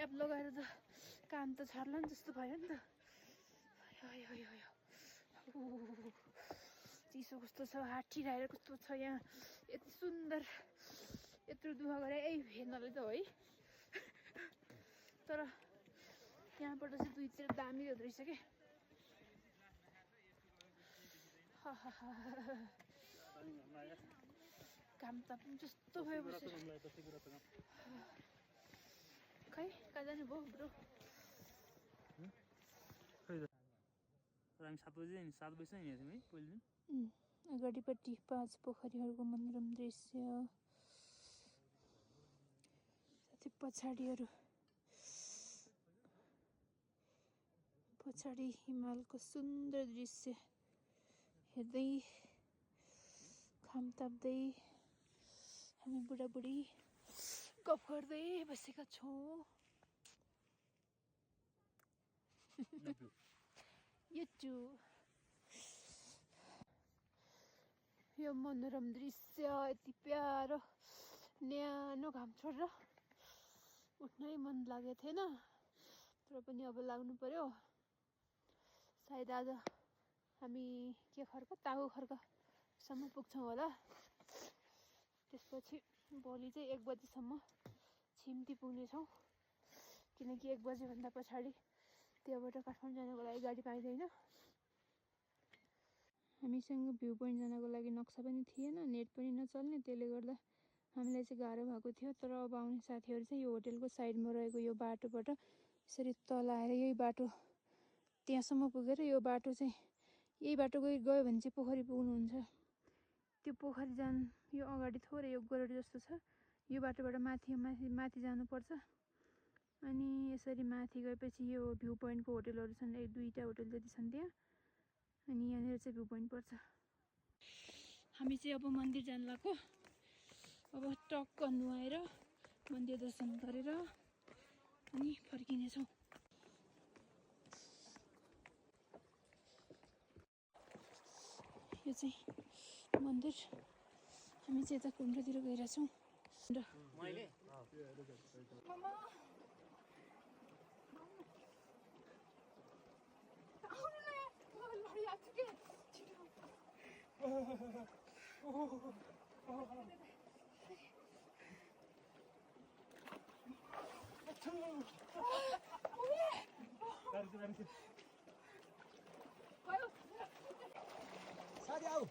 हात लगाएर त कान त छर्ला नि जस्तो भयो नि त। चिसो कस्तो छ, हाटिरहेर कस्तो छ यहाँ, यति सुन्दर, यत्रो दुःख गरे हेर्नलाई त है। तर यहाँबाट चाहिँ दुईतिर दामी हुँदो रहेछ क्या। घाम ताप्नु जस्तो भयो बसेर। खै कहाँ जानु भयो ब्रो? हामी 7 बजी हिँडेको थियौँ है पहिलो दिन। अगाडिपट्टि 5 पोखरीहरूको मनोरम दृश्य, साथै पछाडि हिमालको सुन्दर दृश्य हेर्दै घाम ताप्दै हामी बुढाबुढी गफ गर्दै बसेका छौँ। यो मनोरम दृश्य यति प्यारो, न्यानो घाम छोडेर उठ्नै मन लागेको थिएन, तर पनि अब लाग्नु पर्यो। सायद आज हामी के खर्क तागु खर्कसम्म पुग्छौँ होला। त्यसपछि भोलि चाहिँ 1 बजीसम्म छिम्ती पुग्नेछौँ, किनकि 1 बजीभन्दा पछाडि त्यहाँबाट काठमाडौँ जानको लागि गाडी पाइँदैन। हामीसँग भ्यू पोइन्ट जानको लागि नक्सा पनि थिएन, नेट पनि नचल्ने, त्यसले गर्दा हामीलाई चाहिँ गाह्रो भएको थियो। तर अब आउने साथीहरू चाहिँ यो होटेलको साइडमा रहेको यो बाटोबाट यसरी तल आएर यही बाटो त्यहाँसम्म पुगेर यो बाटो चाहिँ यही बाटो गयो भने चाहिँ पोखरी पुग्नुहुन्छ। त्यो पोखरी यो अगाडि थोरै यो गोरडी जस्तो छ, यो बाटोबाट माथि जानुपर्छ। अनि यसरी माथि गएपछि यो भ्यू पोइन्टको होटेलहरू छन्, 1-2टा होटेल जति छन् त्यहाँ। अनि यहाँनिर चाहिँ भ्यू पोइन्ट पर्छ। हामी चाहिँ अब मन्दिर जान लाग्यो। अब टक्क नुहाएर मन्दिर दर्शन गरेर अनि फर्किनेछौँ। यो चाहिँ मन्दिर, हामी चाहिँ यता कुण्डतिर गइरहेछौँ। साथी आऊ